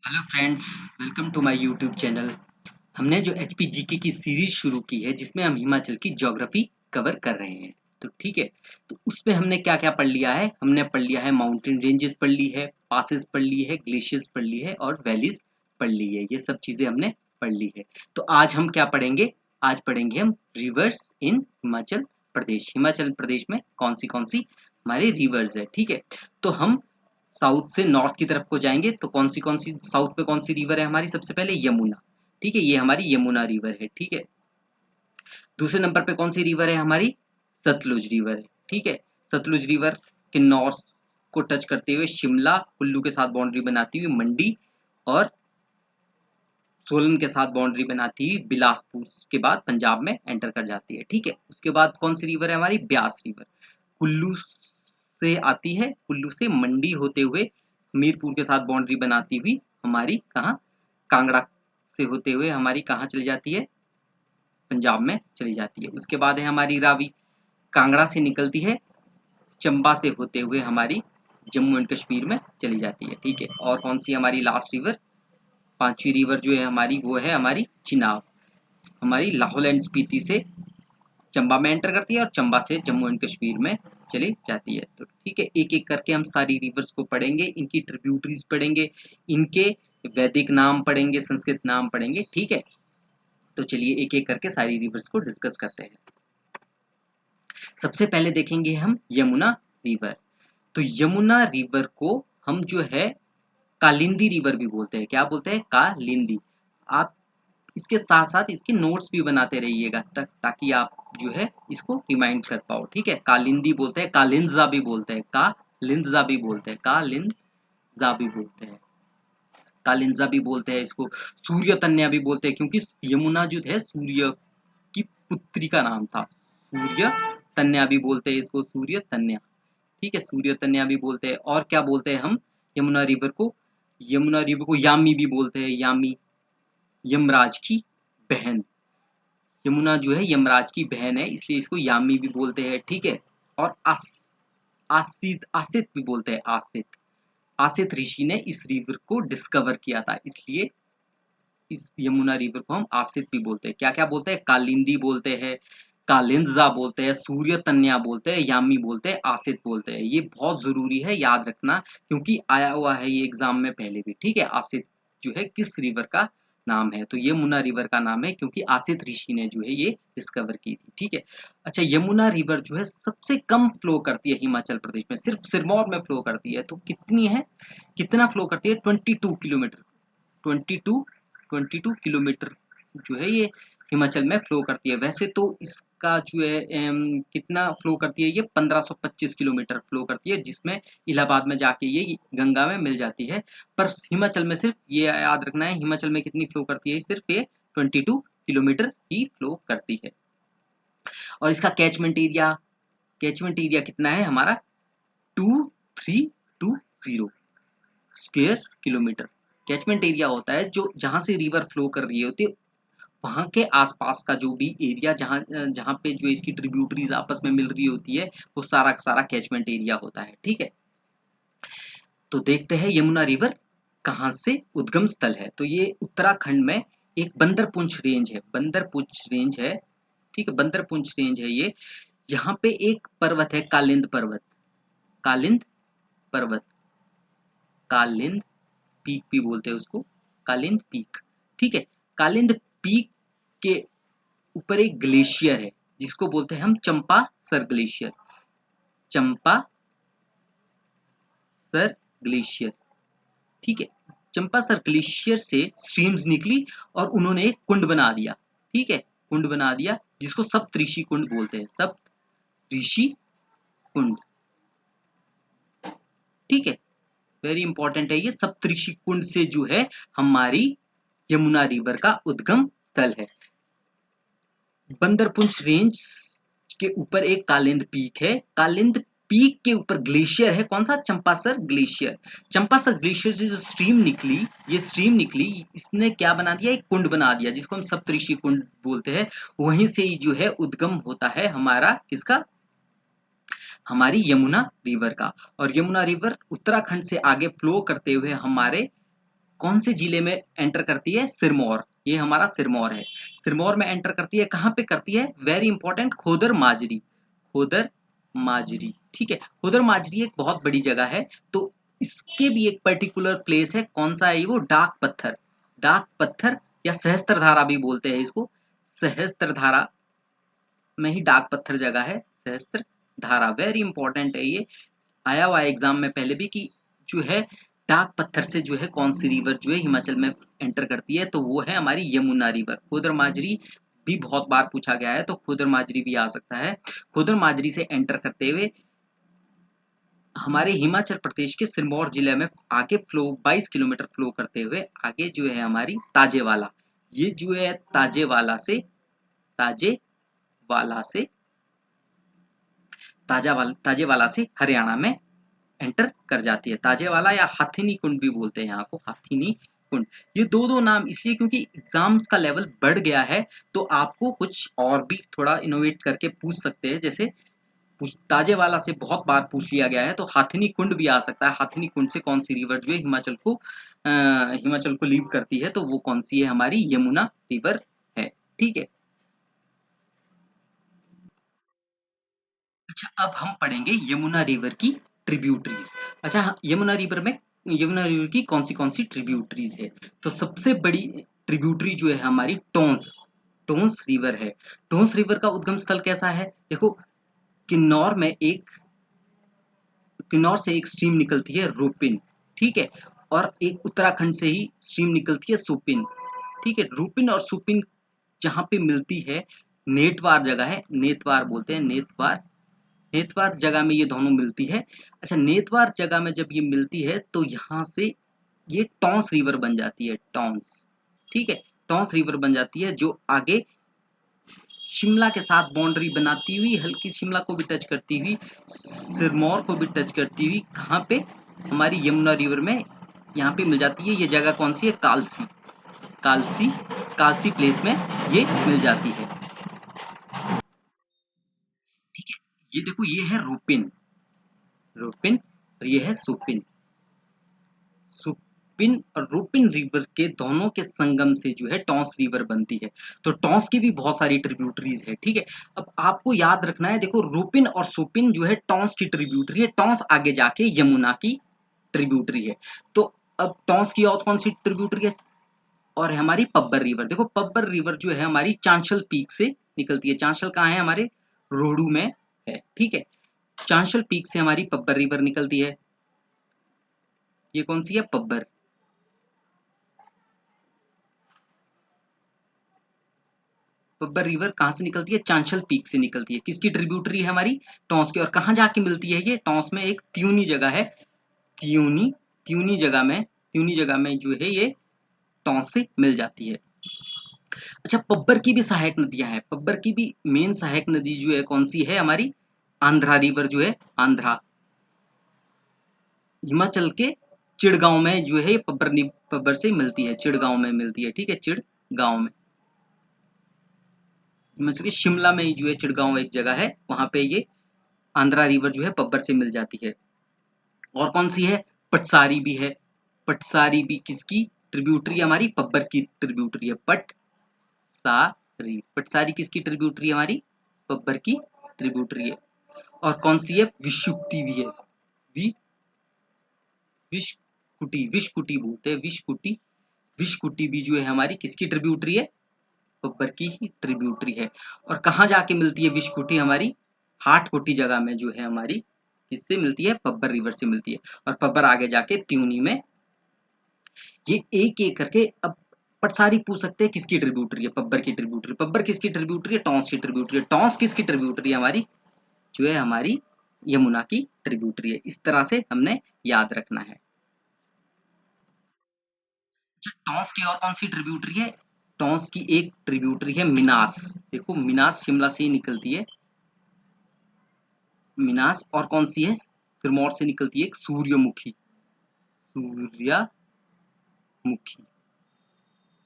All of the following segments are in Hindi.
Hello friends, welcome to my YouTube channel. हमने जो एचपीजीके की सीरीज शुरू की है जिसमें हम हिमाचल की ज्योग्राफी कवर कर रहे हैं। तो ठीक है, तो उसमें हमने क्या क्या पढ़ लिया है। हमने पढ़ लिया है माउंटेन रेंजेस पढ़ ली है, पासेस पढ़ ली है, ग्लेशियर्स पढ़ ली है और वैलीज पढ़ ली है। ये सब चीज़ें हमने पढ़ ली है। तो आज हम क्या पढ़ेंगे? आज पढ़ेंगे हम रिवर्स इन हिमाचल प्रदेश। हिमाचल प्रदेश में कौन सी हमारे रिवर्स है। ठीक है, तो हम साउथ से नॉर्थ की तरफ को जाएंगे तो कौन सी साउथ पे कौन सी रिवर है हमारी? सबसे पहले यमुना। ठीक है, ये हमारी यमुना रिवर है। ठीक है, दूसरे नंबर पे कौन सी रिवर है हमारी? सतलुज रिवर है। ठीक है, सतलुज रिवर के नॉर्थ को टच करते हुए शिमला कुल्लू के साथ बाउंड्री बनाती हुई मंडी और सोलन के साथ बाउंड्री बनाती हुई बिलासपुर के बाद पंजाब में एंटर कर जाती है। ठीक है, उसके बाद कौन सी रिवर है हमारी? ब्यास रिवर। कुल्लू से आती है, कुल्लू से मंडी होते हुए हमीरपुर के साथ बाउंड्री बनाती हुई हमारी कहाँ? कांगड़ा से होते हुए हमारी कहाँ चली जाती है? पंजाब में चली जाती है। उसके बाद है हमारी रावी, कांगड़ा से निकलती है, चंबा से होते हुए हमारी जम्मू एंड कश्मीर में चली जाती है। ठीक है, और कौन सी हमारी लास्ट रिवर? पांचवी रिवर जो है हमारी वो है हमारी चिनाब। हमारी लाहौल एंड स्पीति से चंबा में एंटर करती है और चंबा से जम्मू एंड कश्मीर में चली जाती है। तो ठीक है, एक एक करके हम सारी रिवर्स को पढ़ेंगे, इनकी ट्रिब्यूटरीज पढ़ेंगे, इनके वैदिक नाम पढ़ेंगे, संस्कृत नाम पढ़ेंगे। ठीक है, तो चलिए एक एक करके सारी रिवर्स को डिस्कस करते हैं। सबसे पहले देखेंगे हम यमुना रिवर। तो यमुना रिवर को हम जो है कालिंदी रिवर भी बोलते हैं। क्या बोलते हैं? कालिंदी। आप इसके साथ साथ इसके नोट्स भी बनाते रहिएगा ताकि आप जो है इसको रिमाइंड कर पाओ। ठीक है, कालिंदी बोलते हैं, कालिंजा भी बोलते हैं, कालिंजा भी बोलते हैं, कालिंजा भी बोलते हैं, कालिंजा भी बोलते हैं इसको। सूर्य तन्या भी बोलते हैं क्योंकि यमुना जो है सूर्य की पुत्री का नाम था। सूर्य तन्या भी बोलते हैं इसको, सूर्य तन्या। ठीक है, सूर्य तन्या भी बोलते हैं। और क्या बोलते हैं हम यमुना रिवर को? यमुना रिवर को यामी भी बोलते हैं, यामी, यमराज की बहन। यमुना जो है यमराज की बहन है इसलिए इसको यामी भी बोलते हैं। ठीक है, और आसित आसित भी बोलते हैं, आसित। आसित ऋषि ने इस रिवर को डिस्कवर किया था, इसलिए इस यमुना रिवर को हम आसित भी बोलते हैं। क्या क्या बोलते हैं? कालिंदी बोलते हैं, कालिंजा बोलते हैं, सूर्य तन्या बोलते हैं, यामी बोलते हैं, आसित बोलते हैं। ये बहुत जरूरी है याद रखना क्योंकि आया हुआ है ये एग्जाम में पहले भी। ठीक है, आसित जो है किस रिवर का नाम है? तो यमुना रिवर का नाम है क्योंकि आसित ऋषि ने जो है ये डिस्कवर की थी। ठीक है, अच्छा, यमुना रिवर जो है सबसे कम फ्लो करती है हिमाचल प्रदेश में, सिर्फ सिरमौर में फ्लो करती है। तो कितनी है, कितना फ्लो करती है? 22 किलोमीटर। 22 22 किलोमीटर जो है ये हिमाचल में फ्लो करती है। वैसे तो इसका जो है कितना फ्लो करती है? ये 1525 किलोमीटर फ्लो करती है, जिसमें इलाहाबाद में जाके ये गंगा में मिल जाती है। पर हिमाचल में सिर्फ ये याद रखना है, हिमाचल में कितनी फ्लो करती है? सिर्फ ये 22 किलोमीटर ही फ्लो करती है। और इसका कैचमेंट एरिया कितना है हमारा? 2320 स्क्वेयर किलोमीटर कैचमेंट एरिया होता है, जो जहां से रिवर फ्लो कर रही होती है वहां के आसपास का जो भी एरिया जहां जहां पे जो इसकी ट्रिब्यूटरीज आपस में मिल रही होती है वो सारा का सारा कैचमेंट एरिया होता है। ठीक है, तो देखते हैं यमुना रिवर कहाँ से उद्गम स्थल है। तो ये उत्तराखंड में एक बंदरपुंछ रेंज है, बंदरपुंछ रेंज है। ठीक है, बंदरपुंछ रेंज है ये। यहाँ पे एक पर्वत है, कालिंद पर्वत। कालिंद पर्वत, कालिंद पीक भी बोलते हैं उसको, कालिंद पीक। ठीक है, कालिंद पीक के ऊपर एक ग्लेशियर है जिसको बोलते हैं हम चंपा सर ग्लेशियर। चंपा सर ग्लेशियर। ठीक है, चंपा सर ग्लेशियर से स्ट्रीम्स निकली और उन्होंने एक कुंड बना दिया। ठीक है, कुंड बना दिया जिसको सप्तऋषि कुंड बोलते हैं, सप्तऋषि कुंड। ठीक है, वेरी इंपॉर्टेंट है ये। सप्तऋषि कुंड से जो है हमारी यमुना रिवर का उद्गम स्थल है। बंदरपुंछ रेंज के ऊपर एक कालिंद पीक है, कालिंद पीक के ऊपर ग्लेशियर है। कौन सा? चंपासर ग्लेशियर। चंपासर ग्लेशियर से जो स्ट्रीम निकली, ये स्ट्रीम निकली, इसने क्या बना दिया? एक कुंड बना दिया जिसको हम सप्तऋषि कुंड बोलते हैं। वहीं से ही जो है उद्गम होता है हमारा किसका? हमारी यमुना रिवर का। और यमुना रिवर उत्तराखंड से आगे फ्लो करते हुए हमारे कौन से जिले में एंटर करती है? सिरमौर, ये हमारा सिरमौर है। सिरमौर में एंटर करती है, कहाँ पे करती है? वेरी इंपॉर्टेंट, खोदर माजरी, खोदर माजरी, ठीक है। खोदर माजरी एक बहुत बड़ी जगह है, तो इसके भी एक पर्टिकुलर प्लेस है, कौन सा है वो? डाक पत्थर, डाक पत्थर या सहस्त्रधारा भी बोलते हैं इसको, सहस्त्रधारा में ही डाक पत्थर जगह है, सहस्त्रधारा, वेरी इंपॉर्टेंट है ये, आया हुआ है एग्जाम में पहले भी कि जो है डाक पत्थर से जो है कौन सी रिवर जो है हिमाचल में एंटर करती है, तो वो है हमारी यमुना रिवर। खोदर माजरी भी बहुत बार पूछा गया है, तो खोदर माजरी भी आ सकता है। खोदर माजरी से एंटर करते हुए हमारे हिमाचल प्रदेश के सिरमौर जिले में आगे फ्लो 22 किलोमीटर फ्लो करते हुए आगे जो है हमारी ताजेवाला, ये जो है ताजेवाला से ताजेवाला से हरियाणा में एंटर कर जाती है। ताजेवाला या हाथिनी कुंड भी बोलते हैं यहाँ को, हाथिनी कुंड। ये दो दो नाम इसलिए क्योंकि एग्जाम्स का लेवल बढ़ गया है, तो आपको कुछ और भी थोड़ा इनोवेट करके पूछ सकते हैं। जैसे ताजेवाला से बहुत बार पूछ लिया गया है, तो हाथिनी कुंड भी आ सकता है। हाथिनी कुंड से कौन सी रिवर जो है हिमाचल को लीव करती है, तो वो कौन सी है? हमारी यमुना रिवर है, ठीक है। अच्छा, अब हम पढ़ेंगे यमुना रिवर की ट्रिब्यूटरीज। अच्छा हाँ, यमुना रिवर की कौन सी ट्रिब्यूटरीज है? तो सबसे बड़ी ट्रिब्यूटरी जो है हमारी टोंस, टोंस रिवर है। टोंस रिवर का उद्गम स्थल कैसा है? देखो, किन्नौर में एक किन्नौर से एक स्ट्रीम निकलती है रूपिन, ठीक है, और एक उत्तराखंड से ही स्ट्रीम निकलती है सुपिन, ठीक है। रूपिन और सुपिन जहाँ पे मिलती है, नेतवार जगह है, नेतवार बोलते हैं, नेतवार, नेतवार जगह में ये दोनों मिलती है। अच्छा, नेतवार जगह में जब ये मिलती है तो यहाँ से ये टॉन्स रिवर बन जाती है, टॉन्स, ठीक है। टॉन्स रिवर बन जाती है जो आगे शिमला के साथ बाउंड्री बनाती हुई, हल्की शिमला को भी टच करती हुई, सिरमौर को भी टच करती हुई, कहाँ पे? हमारी यमुना रिवर में यहाँ पे मिल जाती है। ये जगह कौन सी है? कालसी, कालसी, कालसी प्लेस में ये मिल जाती है, ठीक है। ये देखो, ये है रूपिन, रूपिन, और ये है सुपिन। सुपिन और रूपिन रिवर के दोनों के संगम से जो है टॉन्स रिवर बनती है। तो टॉन्स की भी बहुत सारी ट्रिब्यूटरीज है, ठीक है। अब आपको याद रखना है, देखो रूपिन और सुपिन जो है टॉन्स की ट्रिब्यूटरी है, टॉन्स आगे जाके यमुना की ट्रिब्यूटरी है। तो अब टॉन्स की और कौन सी ट्रिब्यूटरी है? और है हमारी पब्बर रिवर। देखो, पब्बर रिवर जो है हमारी चांशल पीक से निकलती है। चांशल कहाँ है? हमारे रोडू में है, ठीक है। चांशल पीक से हमारी पब्बर रिवर निकलती है। ये कौन सी है? पब्बर, पब्बर रिवर कहाँ से निकलती है? चांशल पीक से निकलती है। किसकी ट्रिब्यूटरी है? हमारी टॉन्स की। और कहाँ जाके मिलती है ये? टॉन्स में एक त्यूनी जगह है, त्यूनी, त्यूनी जगह में जो है ये टॉन्स से मिल जाती है। अच्छा, पब्बर की भी सहायक नदियां हैं। पब्बर की भी मेन सहायक नदी जो है कौन सी है? हमारी आंध्रा रिवर जो है, आंध्रा, हिमाचल के चिड़गांव में जो है ये पब्बर से मिलती है, चिड़गांव में मिलती है, ठीक है, चिड़गांव में। हिमाचल के शिमला में ही जो है चिड़गांव एक जगह है, वहां पे ये आंध्रा रिवर जो है पब्बर से मिल जाती है। और कौन सी है? पटसारी भी है। पटसारी भी किसकी ट्रिब्यूटरी? हमारी पब्बर की ट्रिब्यूटरी है, पटसारी। पटसारी किसकी ट्रिब्यूटरी है? हमारी पब्बर की ट्रिब्यूटरी है। और कौन सी है? विषुक्ति भी है, वि विषकुटी, विषकुटी बोलते हैं, विषकुटी, विषकुटी भी जो है हमारी किसकी ट्रिब्यूटरी है? बब्बर की ही ट्रिब्यूटरी है। और कहाँ जाके मिलती है विषकुटी? हमारी हाटकोटी जगह में जो है हमारी किससे मिलती है? बब्बर रिवर से मिलती है। और बब्बर आगे जाके त्यूनी में, ये एक एक करके अब पटसारी पूछ सकते हैं किसकी ट्रिब्यूटरी है? बब्बर की ट्रिब्यूटरी। बब्बर किसकी ट्रिब्यूटरी है? टॉन्स की ट्रिब्यूटरी है। टॉन्स किसकी ट्रिब्यूटरी है? हमारी जो है हमारी यमुना की ट्रिब्यूटरी है। इस तरह से हमने याद रखना है। अच्छा, टॉन्स की और कौन सी ट्रिब्यूटरी है? टॉन्स की एक ट्रिब्यूटरी है मिनास। देखो, मिनास शिमला से ही निकलती है, मिनास। और कौन सी है? सिरमौर से निकलती है एक सूर्यमुखी, सूर्यमुखी।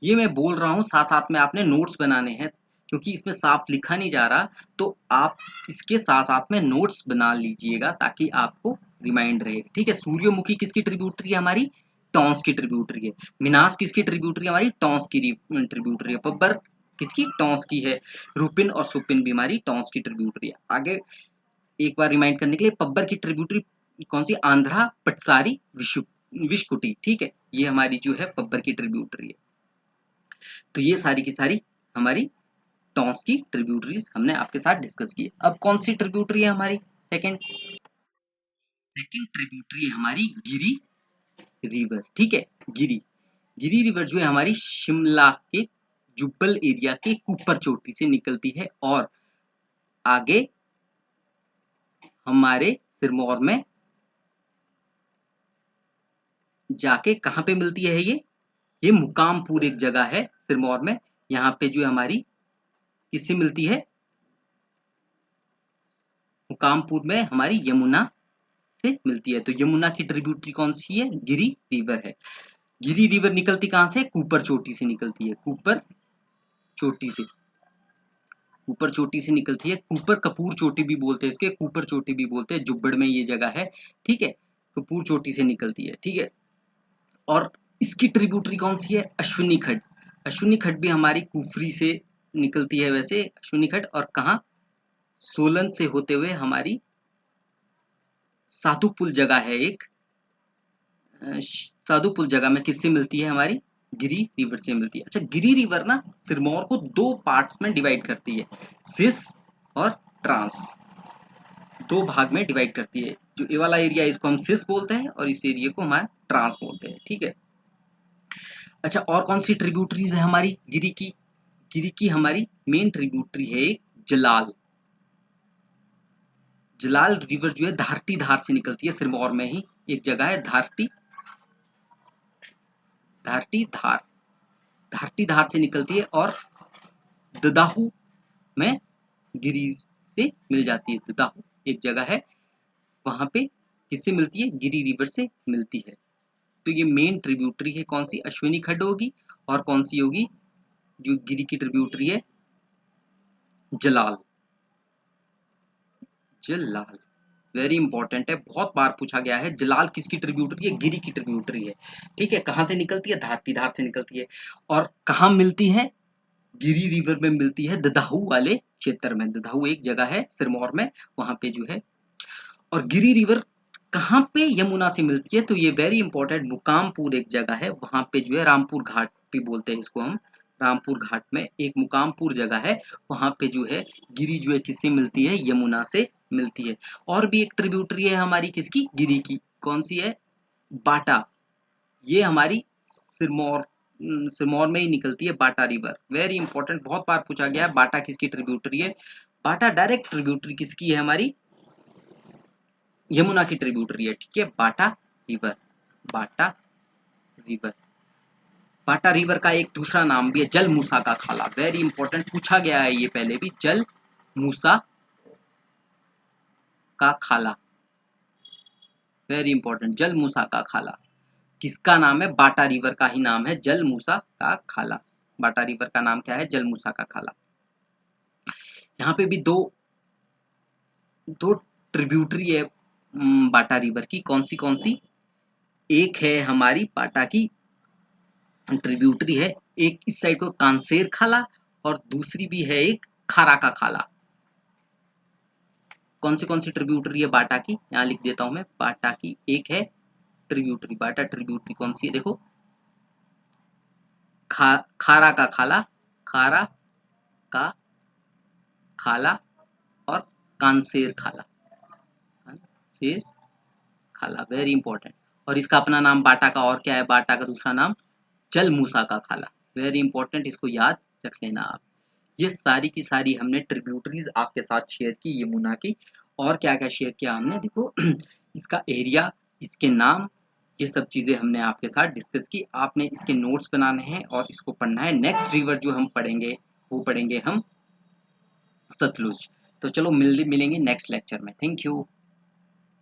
ये मैं बोल रहा हूँ, साथ साथ में आपने नोट्स बनाने हैं, क्योंकि इसमें साफ लिखा नहीं जा रहा, तो आप इसके साथ साथ में नोट्स बना लीजिएगा ताकि आपको रिमाइंड रहे, ठीक है। सूर्यमुखी किसकी ट्रिब्यूटरी है? हमारी टॉन्स की ट्रिब्यूटरी है। मिनास किसकी ट्रिब्यूटरी है? हमारी टॉन्स की ट्रिब्यूटरी है। पब्बर किसकी? टॉन्स की है। रुपिन और सुपिन भी हमारी टॉन्स की ट्रिब्यूटरी है। आगे एक बार रिमाइंड करने के लिए, पब्बर की ट्रिब्यूटरी कौन सी? आंध्रा, पटसारी, विशकुटी। ठीक है, ये हमारी जो है पब्बर की ट्रिब्यूटरी है। तो ये सारी की सारी हमारी टॉन्स की ट्रिब्यूटरीज हमने आपके साथ डिस्कस की। अब कौन सी ट्रिब्यूटरी है हमारी? सेकंड सेकंड ट्रिब्यूटरी है हमारी गिरी रिवर। ठीक है, गिरी गिरी रिवर जो है हमारी शिमला के जुब्बल एरिया के ऊपर चोटी से निकलती है और आगे हमारे सिरमौर में जाके कहाँ पे मिलती है? ये मुकामपुर एक जगह है सिरमौर में। यहाँ पे जो है हमारी किससे मिलती है? मुकामपुर में हमारी यमुना से मिलती है। तो यमुना की ट्रिब्यूटरी कौन सी है? गिरी रिवर है। गिरी रिवर निकलती कहाँ से? कुपर चोटी से निकलती है। कुपर चोटी से ऊपर चोटी से निकलती है। कुपर कपूर चोटी भी बोलते हैं इसके, कुपर चोटी भी बोलते हैं। जुब्बड़ में ये जगह है। ठीक है, कपूर चोटी से निकलती है। ठीक है, और इसकी ट्रिब्यूटरी कौन सी है? अश्विनी खड्ड। अश्विनी खड्ड भी हमारी कुफरी से निकलती है। वैसे अश्विनी खड्ड और कहाँ? सोलन से होते हुए हमारी साधुपुल जगह है एक, साधुपुल जगह में किससे मिलती है? हमारी गिरी रिवर से मिलती है। अच्छा, गिरी रिवर ना सिरमौर को दो पार्ट्स में डिवाइड करती है, सिस और ट्रांस। दो भाग में डिवाइड करती है। जो ये वाला एरिया है इसको हम सिस बोलते हैं और इस एरिया को हमारा ट्रांस बोलते हैं। ठीक है। अच्छा, और कौन सी ट्रिब्यूटरीज है हमारी गिरी की? गिरी की हमारी मेन ट्रिब्यूटरी है एक जलाल। जलाल रिवर जो है धारती धार से निकलती है। सिरमौर में ही एक जगह है धारती धारती धार धारती धार से निकलती है और ददाहू में गिरी से मिल जाती है। ददाहू एक जगह है, वहां पे किससे मिलती है? गिरी रिवर से मिलती है। तो ये मेन ट्रिब्यूटरी है कौन सी? अश्विनी खड्ड होगी। और कौन सी होगी जो गिरी की ट्रिब्यूटरी है? जलाल। जलाल वेरी इंपॉर्टेंट है, बहुत बार पूछा गया है। जलाल किसकी ट्रिब्यूटरी है? गिरी की ट्रिब्यूटरी है। ठीक है, कहाँ से निकलती है? धारती धार से निकलती है। और कहाँ मिलती है? गिरी रिवर में मिलती है ददाहू वाले क्षेत्र में। ददाहू एक जगह है सिरमौर में, वहां पे जो है। और गिरी रिवर कहाँ पे यमुना से मिलती है? तो ये वेरी इंपॉर्टेंट, मुकामपुर एक जगह है, वहां पे जो है रामपुर घाट भी बोलते हैं इसको हम। रामपुर घाट में एक मुकामपुर जगह है, वहां पे जो है गिरी जो है किससे मिलती है? यमुना से मिलती है। और भी एक ट्रिब्यूटरी है हमारी किसकी? गिरी की। कौन सी है? बाटा। ये हमारी सिरमौर में ही निकलती है, बाटा रिवर। वेरी इंपॉर्टेंट, बहुत बार पूछा गया है। बाटा किसकी ट्रिब्यूटरी है? बाटा डायरेक्ट ट्रिब्यूटरी किसकी है? हमारी यमुना की ट्रिब्यूटरी है। ठीक है, बाटा रिवर। बाटा रिवर बाटा रिवर का एक दूसरा नाम भी है जल मूसा का खाला। वेरी इंपॉर्टेंट, पूछा गया है ये पहले भी। जल मूसा का खाला, वेरी इंपॉर्टेंट, जल मूसा का खाला किसका नाम है? बाटा रिवर का ही नाम है जल मूसा का खाला। बाटा रिवर का नाम क्या है? जल मूसा का खाला। यहाँ पे भी दो दो ट्रिब्यूटरी है बाटा रिवर की। कौन सी? एक है हमारी बाटा की ट्रिब्यूटरी है, एक इस साइड को कांसेर खाला और दूसरी भी है एक खारा का खाला। कौन सी ट्रिब्यूटरी है बाटा की? यहाँ लिख देता हूं मैं। बाटा की एक है ट्रिब्यूटरी, बाटा ट्रिब्यूटरी कौन सी है? देखो, खारा का खाला, खारा का खाला और कांसेर खाला। कांसेर खाला, वेरी इंपॉर्टेंट। और इसका अपना नाम बाटा का और क्या है? बाटा का दूसरा नाम जल मूसा का खाला। वेरी इंपॉर्टेंट, इसको याद रख लेना आप। ये सारी की सारी हमने ट्रिब्यूटरीज आपके साथ शेयर की यमुना की। और क्या क्या शेयर किया हमने? देखो इसका एरिया, इसके नाम, ये सब चीजें हमने आपके साथ डिस्कस की। आपने इसके नोट्स बनाने हैं और इसको पढ़ना है। नेक्स्ट रिवर जो हम पढ़ेंगे वो पढ़ेंगे हम सतलुज। तो चलो मिलेंगे नेक्स्ट लेक्चर में। Thank you.